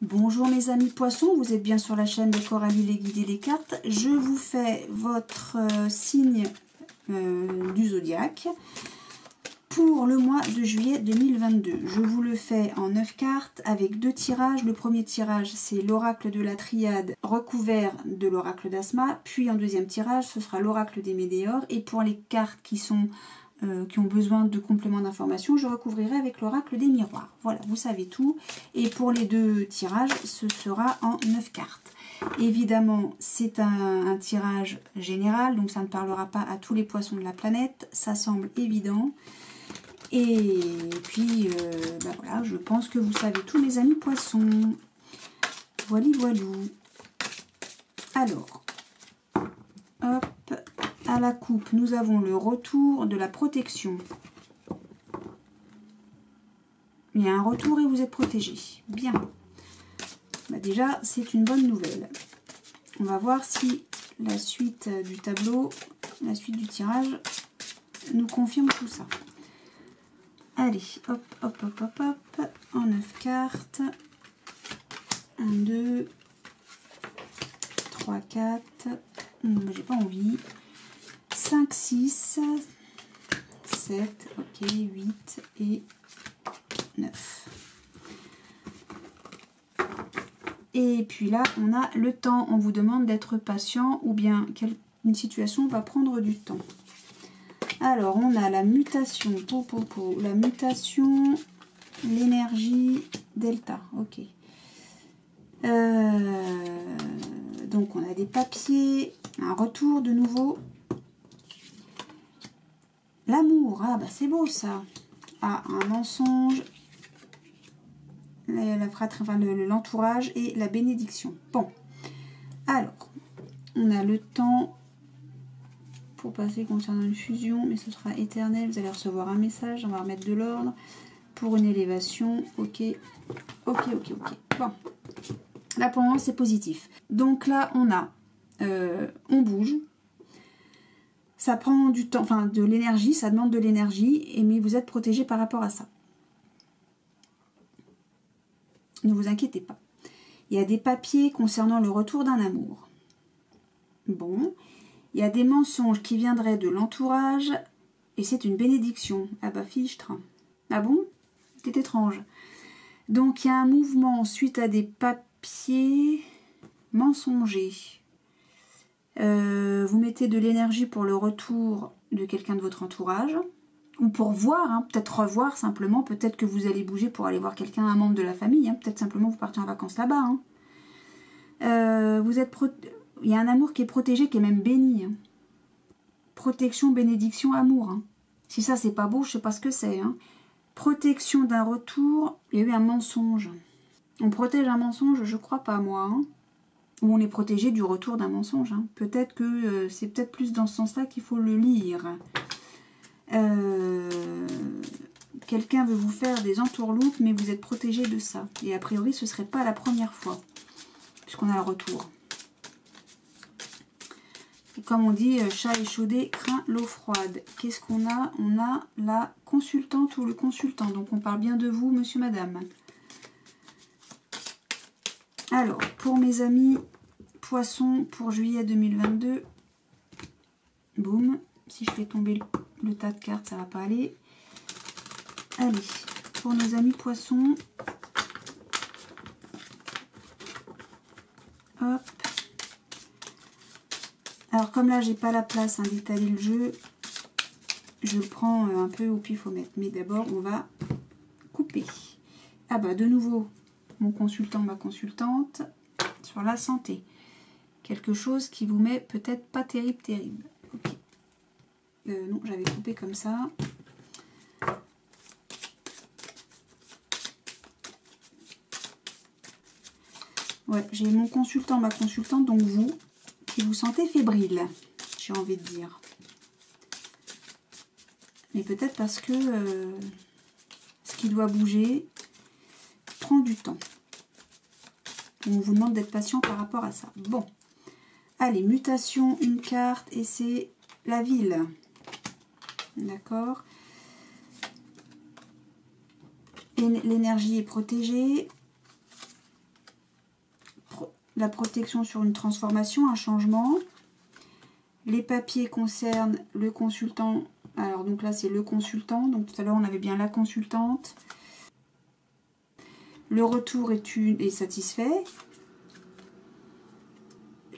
Bonjour mes amis poissons, vous êtes bien sur la chaîne de Coralie les guides et les cartes. Je vous fais votre signe du zodiaque pour le mois de juillet 2022. Je vous le fais en 9 cartes avec 2 tirages. Le premier tirage, c'est l'oracle de la triade recouvert de l'oracle d'Asma. Puis en deuxième tirage, ce sera l'oracle des météores. Et pour les cartes qui ont besoin de compléments d'information, je recouvrirai avec l'oracle des miroirs. Voilà, vous savez tout. Et pour les 2 tirages, ce sera en 9 cartes. Évidemment, c'est un tirage général, donc ça ne parlera pas à tous les poissons de la planète. Ça semble évident. Et puis, voilà, je pense que vous savez tout, mes amis poissons. Voili voilou. Alors, hop. À la coupe, nous avons le retour de la protection. Il y a un retour et vous êtes protégé. Bien. Déjà, c'est une bonne nouvelle. On va voir si la suite du tableau, la suite du tirage, nous confirme tout ça. Allez, hop, hop, hop, hop, hop. En 9 cartes. 1, 2, 3, 4. J'ai pas envie. 5, 6, 7, ok, 8 et 9. Et puis là, on a le temps. On vous demande d'être patient ou bien une situation va prendre du temps. Alors, on a la mutation, la mutation, l'énergie delta, ok. Donc, on a des papiers, un retour de nouveau. L'amour, ah bah c'est beau ça. Ah, un mensonge, l'entourage et la bénédiction. Bon, alors, on a le temps pour passer concernant une fusion, mais ce sera éternel. Vous allez recevoir un message, on va remettre de l'ordre pour une élévation. Ok, ok, ok, ok. Bon, là pour le moment c'est positif. Donc là on a, on bouge. Ça prend du temps, enfin de l'énergie, ça demande de l'énergie, mais vous êtes protégé par rapport à ça. Ne vous inquiétez pas. Il y a des papiers concernant le retour d'un amour. Bon. Il y a des mensonges qui viendraient de l'entourage, et c'est une bénédiction. Ah bah fichtre. Ah bon? C'est étrange. Donc il y a un mouvement suite à des papiers mensongers. Vous mettez de l'énergie pour le retour de quelqu'un de votre entourage, ou pour voir, hein, peut-être revoir simplement, peut-être que vous allez bouger pour aller voir quelqu'un, un membre de la famille, hein, peut-être simplement vous partez en vacances là-bas. Hein. Il y a un amour qui est protégé, qui est même béni. Hein. Protection, bénédiction, amour. Hein. Si ça c'est pas beau, je sais pas ce que c'est. Hein. Protection d'un retour, il y a eu un mensonge. On protège un mensonge, je crois pas moi. Hein. Ou on est protégé du retour d'un mensonge. Hein. Peut-être que c'est peut-être plus dans ce sens-là qu'il faut le lire. Quelqu'un veut vous faire des entourloupes, mais vous êtes protégé de ça. Et a priori, ce ne serait pas la première fois, puisqu'on a le retour. Et comme on dit, chat échaudé craint l'eau froide. Qu'est-ce qu'on a? On a la consultante ou le consultant. Donc on parle bien de vous, monsieur, madame. Alors, pour mes amis poissons, pour juillet 2022, boum, si je fais tomber le tas de cartes, ça va pas aller. Allez, pour nos amis poissons, hop. Alors comme là, j'ai pas la place d'étaler le jeu, je le prends un peu au pifomètre. Mais d'abord, on va couper. Ah bah, de nouveau, mon consultant, ma consultante, sur la santé. Quelque chose qui vous met peut-être pas terrible. Ok. Non, j'avais coupé comme ça. Ouais, j'ai mon consultant, ma consultante, donc vous, qui vous sentez fébrile, j'ai envie de dire. Mais peut-être parce que ce qui doit bouger prend du temps. On vous demande d'être patient par rapport à ça. Bon. Allez, mutation, une carte, et c'est la ville. D'accord. L'énergie est protégée. la protection sur une transformation, un changement. Les papiers concernent le consultant. Alors donc là c'est le consultant, donc tout à l'heure on avait bien la consultante. Le retour est satisfait.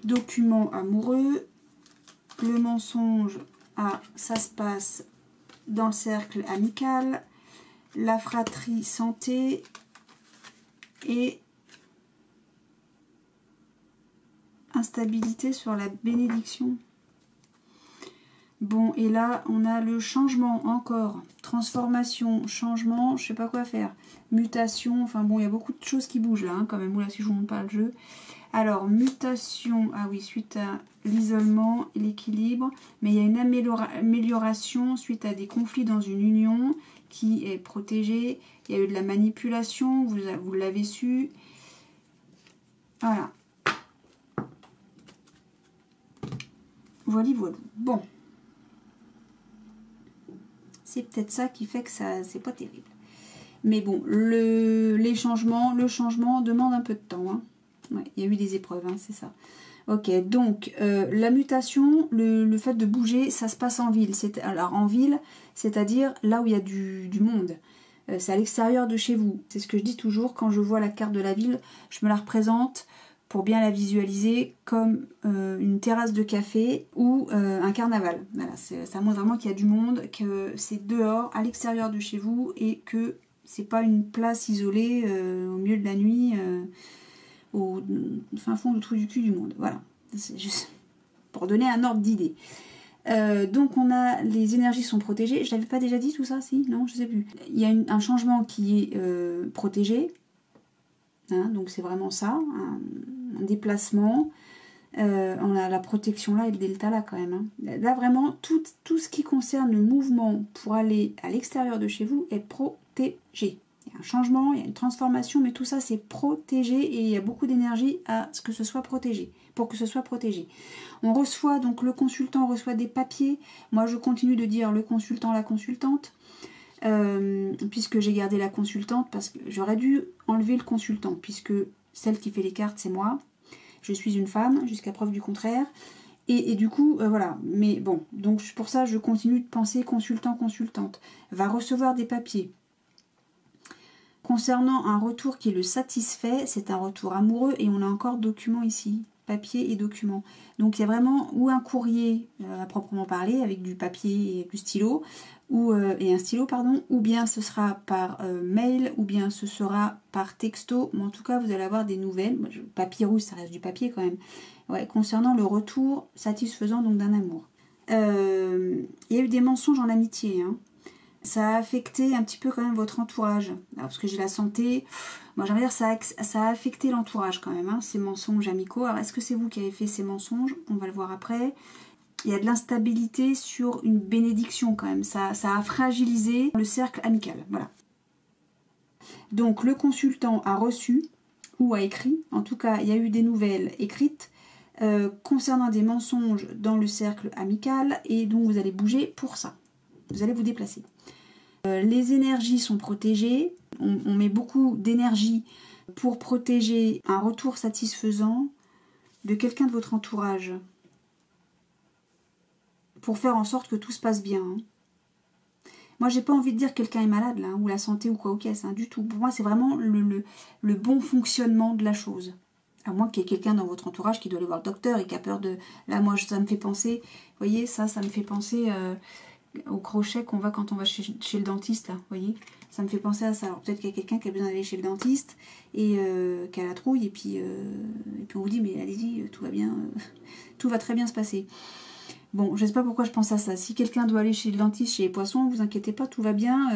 Document amoureux. Le mensonge, ça se passe dans le cercle amical. La fratrie santé. Et instabilité sur la bénédiction. Bon, et là, on a le changement encore. Transformation, changement, je sais pas quoi faire. Mutation, enfin bon, il y a beaucoup de choses qui bougent là, hein, quand même. Oula, si je vous montre pas le jeu. Alors, mutation, ah oui, suite à l'isolement et l'équilibre. Mais il y a une amélioration suite à des conflits dans une union qui est protégée. Il y a eu de la manipulation, vous l'avez su. Voilà. Voilà, voilà. Bon. C'est peut-être ça qui fait que ça c'est pas terrible. Mais bon, le changement demande un peu de temps. Hein. Ouais, il y a eu des épreuves, hein, c'est ça. Ok, donc la mutation, le fait de bouger, ça se passe en ville. Alors en ville, c'est-à-dire là où il y a du monde. C'est à l'extérieur de chez vous. C'est ce que je dis toujours quand je vois la carte de la ville. Je me la représente pour bien la visualiser comme une terrasse de café ou un carnaval. Voilà, ça montre vraiment qu'il y a du monde, que c'est dehors, à l'extérieur de chez vous et que c'est pas une place isolée au milieu de la nuit, au fin fond du trou du cul du monde. Voilà, c'est juste pour donner un ordre d'idée. Donc on a les énergies sont protégées. Je l'avais pas déjà dit tout ça, si? Non, je sais plus. Il y a un changement qui est protégé. Hein, donc c'est vraiment ça, un déplacement. On a la protection là et le delta là quand même. Hein. Là vraiment, tout ce qui concerne le mouvement pour aller à l'extérieur de chez vous est protégé. Il y a un changement, il y a une transformation, mais tout ça c'est protégé et il y a beaucoup d'énergie à ce que ce soit protégé, pour que ce soit protégé. On reçoit, donc le consultant reçoit des papiers. Moi je continue de dire le consultant, la consultante. Puisque j'ai gardé la consultante parce que j'aurais dû enlever le consultant puisque celle qui fait les cartes c'est moi, je suis une femme jusqu'à preuve du contraire et du coup voilà, mais bon, donc pour ça je continue de penser consultant, consultante va recevoir des papiers concernant un retour qui le satisfait, c'est un retour amoureux et on a encore document ici, papier et document. Donc il y a vraiment ou un courrier à proprement parler avec du papier et du stylo et un stylo pardon, ou bien ce sera par mail ou bien ce sera par texto, mais en tout cas vous allez avoir des nouvelles. Papier rouge, ça reste du papier quand même. Ouais, concernant le retour satisfaisant donc d'un amour. Il y a eu des mensonges en amitié, hein. Ça a affecté un petit peu quand même votre entourage. Alors, parce que j'ai la santé, moi j'aimerais dire ça a affecté l'entourage quand même, hein, ces mensonges amicaux. Alors est-ce que c'est vous qui avez fait ces mensonges? On va le voir après. Il y a de l'instabilité sur une bénédiction quand même. Ça a fragilisé le cercle amical. Voilà. Donc le consultant a reçu ou a écrit, en tout cas il y a eu des nouvelles écrites concernant des mensonges dans le cercle amical et donc vous allez bouger pour ça. Vous allez vous déplacer. Les énergies sont protégées. On met beaucoup d'énergie pour protéger un retour satisfaisant de quelqu'un de votre entourage. Pour faire en sorte que tout se passe bien. Hein. Moi, j'ai pas envie de dire que quelqu'un est malade, là, ou la santé, ou quoi, ok, hein, du tout. Pour moi, c'est vraiment le bon fonctionnement de la chose. À moins qu'il y ait quelqu'un dans votre entourage qui doit aller voir le docteur et qui a peur de... Là, moi, ça me fait penser... Vous voyez, ça me fait penser... au crochet qu'on va quand on va chez le dentiste, là, vous voyez, ça me fait penser à ça. Alors peut-être qu'il y a quelqu'un qui a besoin d'aller chez le dentiste et qui a la trouille et puis on vous dit mais allez-y, tout va bien, tout va très bien se passer. Bon, je sais pas pourquoi je pense à ça. Si quelqu'un doit aller chez le dentiste, chez les poissons, vous inquiétez pas, tout va bien.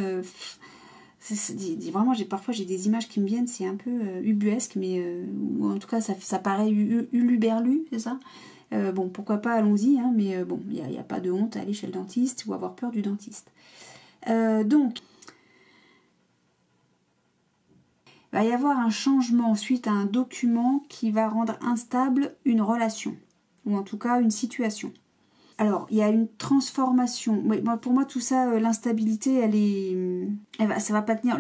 Vraiment, parfois j'ai des images qui me viennent, c'est un peu ubuesque, mais ou en tout cas ça paraît uluberlu, c'est ça. Bon, pourquoi pas, allons-y, hein, mais bon, il n'y a pas de honte à aller chez le dentiste ou avoir peur du dentiste. Donc, il va y avoir un changement suite à un document qui va rendre instable une relation, ou en tout cas une situation. Alors, il y a une transformation. Oui, pour moi, tout ça, l'instabilité, ça va pas tenir.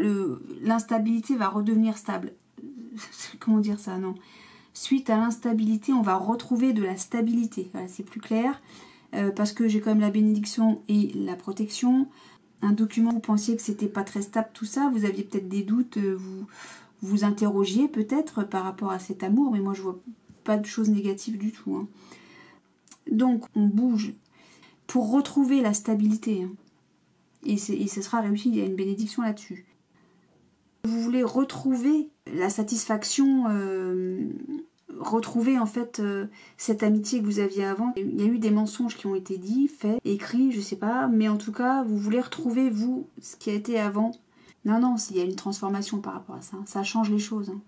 L'instabilité va redevenir stable. Comment dire ça? Non. suite à l'instabilité, on va retrouver de la stabilité. Voilà, c'est plus clair, parce que j'ai quand même la bénédiction et la protection. Un document, vous pensiez que c'était pas très stable, tout ça, vous aviez peut-être des doutes, vous interrogiez peut-être par rapport à cet amour, mais moi je vois pas de choses négatives du tout. Hein. Donc on bouge pour retrouver la stabilité, hein. Et ce sera réussi, il y a une bénédiction là-dessus. Vous voulez retrouver la satisfaction, retrouver en fait cette amitié que vous aviez avant. Il y a eu des mensonges qui ont été dits, faits, écrits, je sais pas, mais en tout cas, vous voulez retrouver, vous, ce qui a été avant. Non, il y a une transformation par rapport à ça. Ça change les choses. Hein.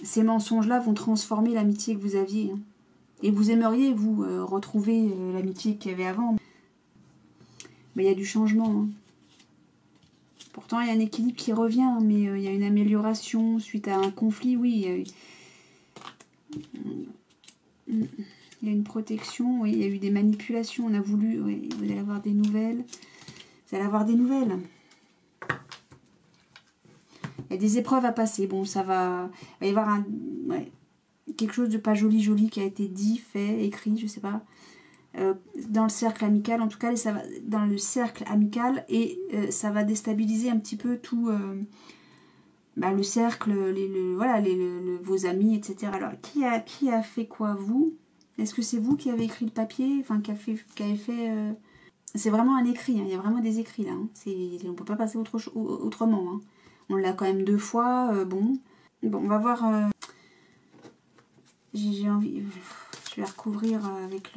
Ces mensonges-là vont transformer l'amitié que vous aviez. Hein. Et vous aimeriez, vous, retrouver l'amitié qu'il y avait avant. Mais il y a du changement. Hein. Pourtant, il y a un équilibre qui revient, mais il y a une amélioration suite à un conflit. Oui, il y a une protection. Oui, il y a eu des manipulations. On a voulu... Oui, vous allez avoir des nouvelles. Vous allez avoir des nouvelles. Il y a des épreuves à passer. Bon, ça va... Il va y avoir quelque chose de pas joli qui a été dit, fait, écrit, je sais pas. Dans le cercle amical, en tout cas, ça va dans le cercle amical et ça va déstabiliser un petit peu tout le cercle, vos amis, etc. Alors, qui a fait quoi, vous? Est-ce que c'est vous qui avez écrit le papier? Enfin, qui avez fait... C'est vraiment un écrit, hein. Il y a vraiment des écrits là. Hein. On ne peut pas passer autrement. Hein. On l'a quand même 2 fois. Bon, on va voir. J'ai envie... Je vais recouvrir avec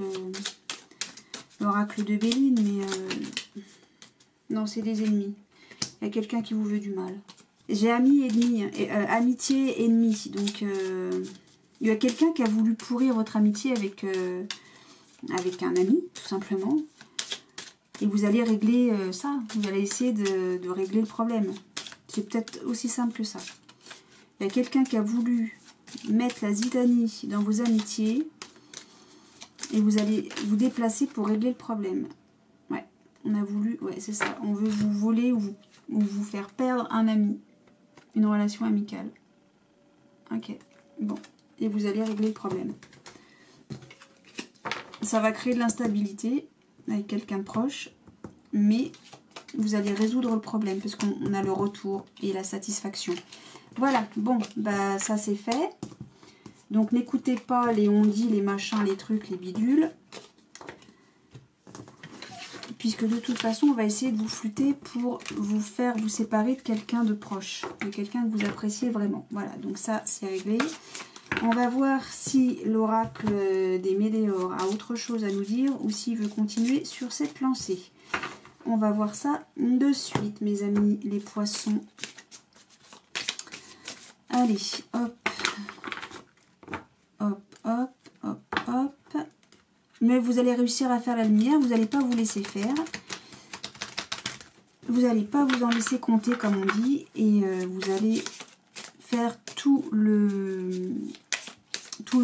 l'oracle de Béline, mais... Non, c'est des ennemis. Il y a quelqu'un qui vous veut du mal. J'ai ami, ennemi, amitié, ennemi. Donc, il y a quelqu'un qui a voulu pourrir votre amitié avec un ami, tout simplement. Et vous allez régler ça. Vous allez essayer de régler le problème. C'est peut-être aussi simple que ça. Il y a quelqu'un qui a voulu mettre la zidanie dans vos amitiés. Et vous allez vous déplacer pour régler le problème. Ouais, on a voulu... Ouais, c'est ça. On veut vous voler ou vous faire perdre un ami. Une relation amicale. Ok, bon. Et vous allez régler le problème. Ça va créer de l'instabilité avec quelqu'un de proche. Mais vous allez résoudre le problème parce qu'on a le retour et la satisfaction. Voilà, bon, bah ça c'est fait. Donc n'écoutez pas les on-dit, les machins, les trucs, les bidules. Puisque de toute façon, on va essayer de vous flûter pour vous faire vous séparer de quelqu'un de proche. De quelqu'un que vous appréciez vraiment. Voilà, donc ça c'est réglé. On va voir si l'oracle des Médéors a autre chose à nous dire ou s'il veut continuer sur cette lancée. On va voir ça de suite, mes amis, les poissons. Allez, hop. Hop, hop, hop, hop. Mais vous allez réussir à faire la lumière, vous n'allez pas vous laisser faire. Vous n'allez pas vous en laisser compter, comme on dit. Et vous allez faire tout le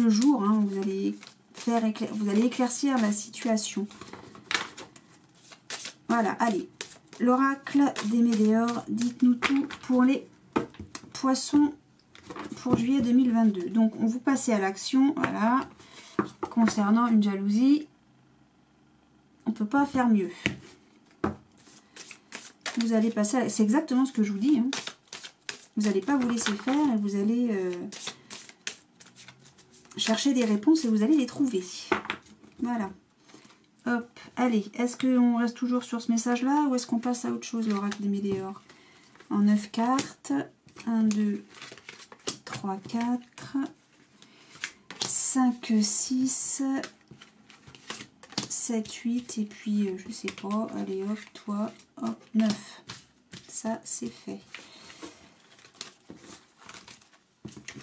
jour. Hein, vous allez éclaircir la situation. Voilà, allez. L'oracle des Médéors, dites-nous tout pour les poissons pour juillet 2022. Donc, on vous passez à l'action, voilà. Concernant une jalousie, on ne peut pas faire mieux. Vous allez passer à... C'est exactement ce que je vous dis. Hein. Vous n'allez pas vous laisser faire et vous allez chercher des réponses et vous allez les trouver. Voilà. Hop, allez. Est-ce qu'on reste toujours sur ce message-là ou est-ce qu'on passe à autre chose, l'oracle des Médéors? En 9 cartes. 1, 2, 3, 4, 5, 6, 7, 8 et puis je sais pas, allez hop, toi, hop, 9. Ça c'est fait.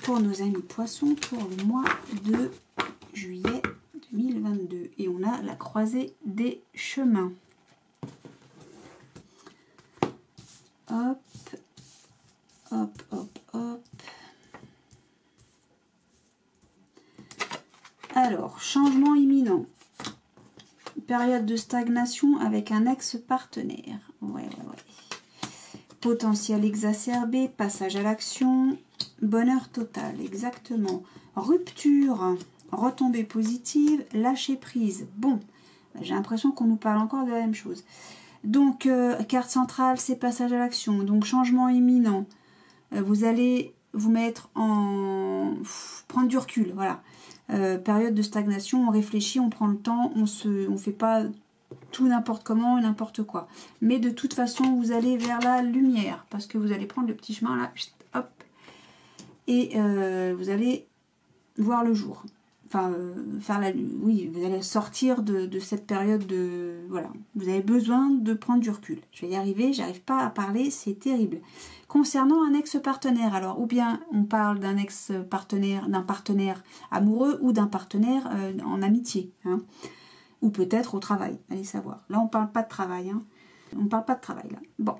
Pour nos amis poissons, pour le mois de juillet 2022. Et on a la croisée des chemins. Hop, hop, hop, hop. Alors, changement imminent. Période de stagnation avec un ex-partenaire. Ouais. Potentiel exacerbé, passage à l'action. bonheur total, exactement. Rupture, retombée positive, lâcher prise. Bon, j'ai l'impression qu'on nous parle encore de la même chose. Donc, carte centrale, c'est passage à l'action. Donc, changement imminent. Vous allez vous mettre en... prendre du recul, voilà. Période de stagnation, on réfléchit, on prend le temps, on fait pas tout n'importe comment, n'importe quoi. Mais de toute façon, vous allez vers la lumière, parce que vous allez prendre le petit chemin là, hop, et vous allez voir le jour. Enfin, oui, vous allez sortir de cette période de... Voilà, vous avez besoin de prendre du recul. Je vais y arriver, j'arrive pas à parler, c'est terrible. Concernant un ex-partenaire, alors, ou bien on parle d'un ex-partenaire, d'un partenaire amoureux ou d'un partenaire en amitié, hein, ou peut-être au travail, allez savoir. Là, on parle pas de travail, hein. On parle pas de travail, là. Bon.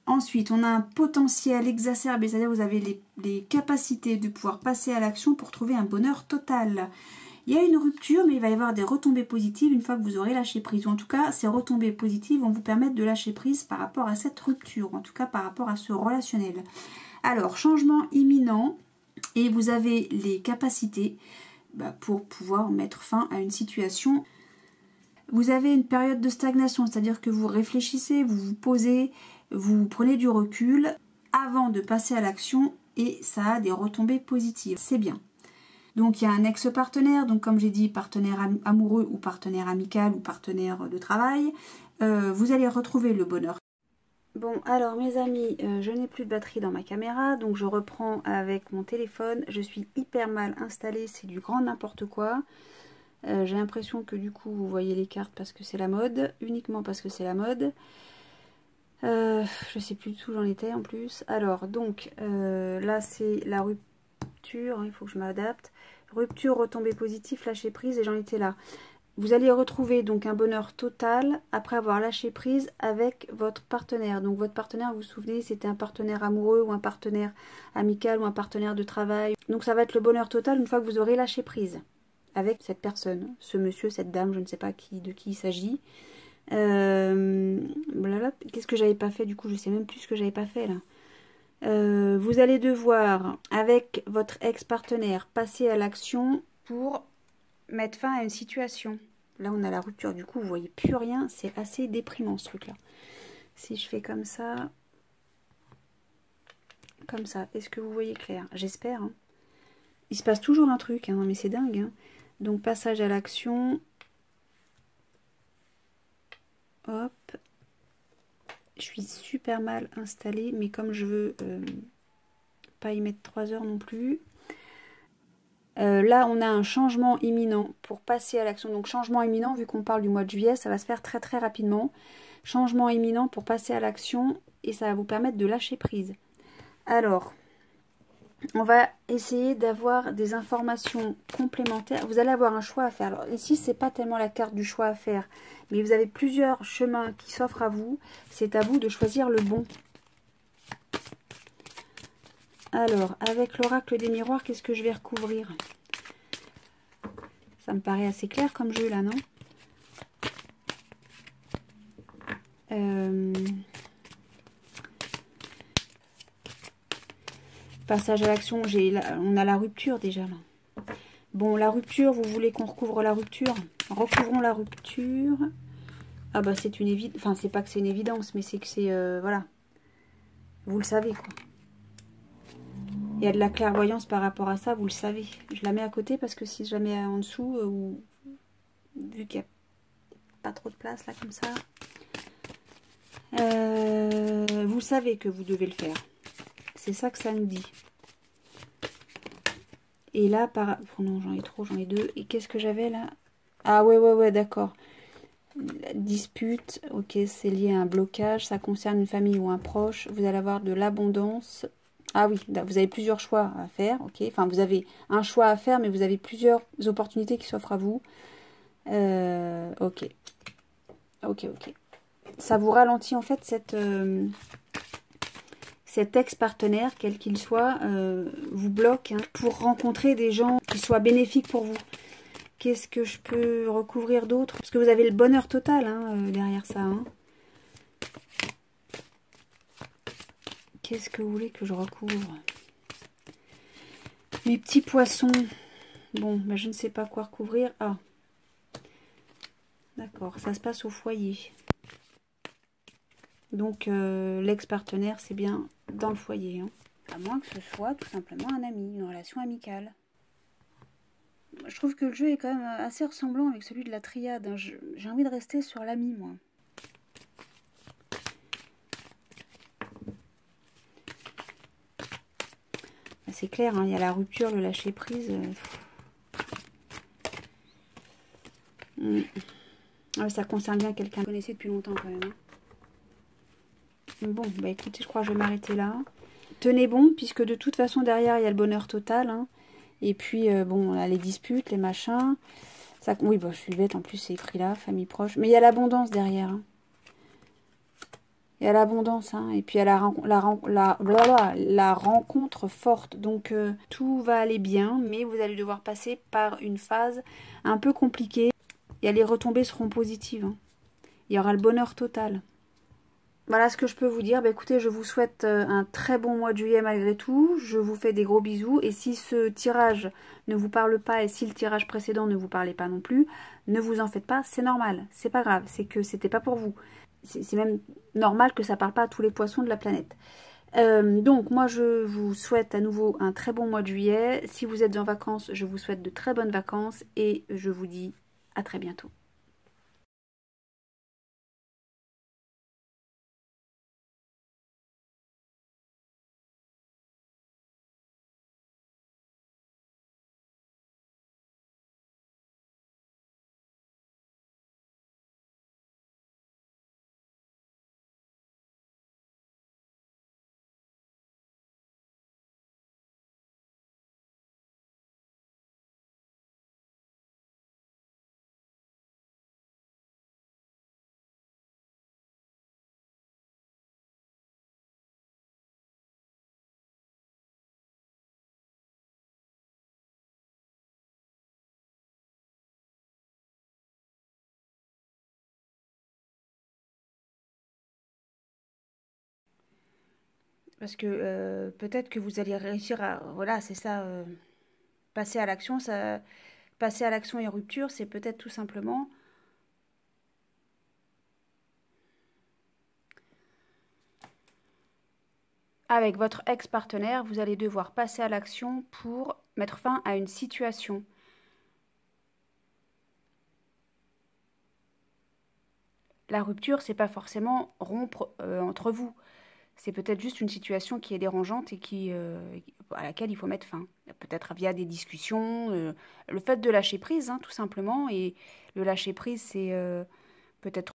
Ensuite, on a un potentiel exacerbé, c'est-à-dire vous avez les capacités de pouvoir passer à l'action pour trouver un bonheur total. Il y a une rupture, mais il va y avoir des retombées positives une fois que vous aurez lâché prise. Ou en tout cas, ces retombées positives vont vous permettre de lâcher prise par rapport à cette rupture, en tout cas par rapport à ce relationnel. Alors, changement imminent, et vous avez les capacités pour pouvoir mettre fin à une situation. Vous avez une période de stagnation, c'est-à-dire que vous réfléchissez, vous vous posez, vous prenez du recul avant de passer à l'action et ça a des retombées positives. C'est bien. Donc il y a un ex-partenaire, donc comme j'ai dit, partenaire amoureux ou partenaire amical ou partenaire de travail. Vous allez retrouver le bonheur. Bon, alors mes amis, je n'ai plus de batterie dans ma caméra, donc je reprends avec mon téléphone. Je suis hyper mal installée, c'est du grand n'importe quoi. J'ai l'impression que du coup vous voyez les cartes parce que c'est la mode, uniquement parce que c'est la mode. Je sais plus du tout où j'en étais en plus. Alors donc là c'est la rupture, il faut que je m'adapte. Rupture, retombée positive, lâcher prise et j'en étais là. Vous allez retrouver donc un bonheur total après avoir lâché prise avec votre partenaire. Donc votre partenaire, vous vous souvenez, c'était un partenaire amoureux ou un partenaire amical ou un partenaire de travail. Donc ça va être le bonheur total une fois que vous aurez lâché prise avec cette personne, ce monsieur, cette dame, je ne sais pas de qui il s'agit. Qu'est-ce que j'avais pas fait du coup, je sais même plus ce que j'avais pas fait là. Vous allez devoir, avec votre ex-partenaire, passer à l'action pour mettre fin à une situation. Là, on a la rupture, du coup, vous voyez plus rien. C'est assez déprimant, ce truc-là. Si je fais comme ça, est-ce que vous voyez clair? J'espère. Hein. Il se passe toujours un truc, hein, mais c'est dingue. Hein. Donc, passage à l'action. Hop. Je suis super mal installée, mais comme je veux pas y mettre 3 heures non plus. Là, on a un changement imminent pour passer à l'action. Donc, changement imminent, vu qu'on parle du mois de juillet, ça va se faire très très rapidement. Changement imminent pour passer à l'action et ça va vous permettre de lâcher prise. Alors, on va essayer d'avoir des informations complémentaires. Vous allez avoir un choix à faire. Alors, ici, c'est pas tellement la carte du choix à faire, mais vous avez plusieurs chemins qui s'offrent à vous. C'est à vous de choisir le bon. Alors, avec l'oracle des miroirs, qu'est-ce que je vais recouvrir? Ça me paraît assez clair comme jeu là, non? Passage à l'action, on a la rupture déjà là. Bon, la rupture, vous voulez qu'on recouvre la rupture? Recouvrons la rupture. Ah bah c'est une évidence, enfin c'est pas que c'est une évidence, mais c'est que c'est, voilà. Vous le savez quoi. Il y a de la clairvoyance par rapport à ça, vous le savez. Je la mets à côté parce que si je la mets en dessous, vu qu'il n'y a pas trop de place là comme ça, vous savez que vous devez le faire. C'est ça que ça nous dit. Et là, oh non, j'en ai trop, j'en ai deux. Et qu'est-ce que j'avais là? Ah ouais, d'accord. Dispute, ok, c'est lié à un blocage, ça concerne une famille ou un proche. Vous allez avoir de l'abondance. Ah oui, vous avez plusieurs choix à faire, ok. Enfin, vous avez un choix à faire, mais vous avez plusieurs opportunités qui s'offrent à vous. Ok. Ça vous ralentit en fait cet ex-partenaire, quel qu'il soit, vous bloque hein, pour rencontrer des gens qui soient bénéfiques pour vous. Qu'est-ce que je peux recouvrir d'autre? Parce que vous avez le bonheur total hein, derrière ça. Hein. Qu'est-ce que vous voulez que je recouvre? Mes petits poissons. Bon, ben je ne sais pas quoi recouvrir. Ah, d'accord, ça se passe au foyer. Donc, l'ex-partenaire, c'est bien dans le foyer. Hein. À moins que ce soit tout simplement un ami, une relation amicale. Je trouve que le jeu est quand même assez ressemblant avec celui de la triade. Hein. J'ai envie de rester sur l'ami, moi. C'est clair, hein, il y a la rupture, le lâcher prise. Ah, ça concerne bien quelqu'un que vous connaissez depuis longtemps quand même. Hein. Bon, bah écoutez, je crois que je vais m'arrêter là. Tenez bon, puisque de toute façon derrière il y a le bonheur total. Hein. Et puis bon, là, les disputes, les machins. Ça, oui, bah, je suis bête, en plus c'est écrit là, famille proche. Mais il y a l'abondance derrière. Hein. Il y a l'abondance, hein, et puis il y a la rencontre forte. Donc tout va aller bien, mais vous allez devoir passer par une phase un peu compliquée. Et les retombées seront positives. Hein. Il y aura le bonheur total. Voilà ce que je peux vous dire. Bah, écoutez, je vous souhaite un très bon mois de juillet malgré tout. Je vous fais des gros bisous. Et si ce tirage ne vous parle pas et si le tirage précédent ne vous parlait pas non plus, ne vous en faites pas, c'est normal. C'est pas grave, c'est que c'était pas pour vous. C'est même normal que ça parle pas à tous les poissons de la planète. Donc moi je vous souhaite à nouveau un très bon mois de juillet. Si vous êtes en vacances, je vous souhaite de très bonnes vacances et je vous dis à très bientôt. Parce que peut-être que vous allez réussir à... Voilà, c'est ça. Passer à l'action, ça... Passer à l'action et rupture, c'est peut-être tout simplement... Avec votre ex-partenaire, vous allez devoir passer à l'action pour mettre fin à une situation. La rupture, c'est pas forcément rompre entre vous. C'est peut-être juste une situation qui est dérangeante et à laquelle il faut mettre fin. Peut-être via des discussions, le fait de lâcher prise, hein, tout simplement. Et le lâcher prise, c'est peut-être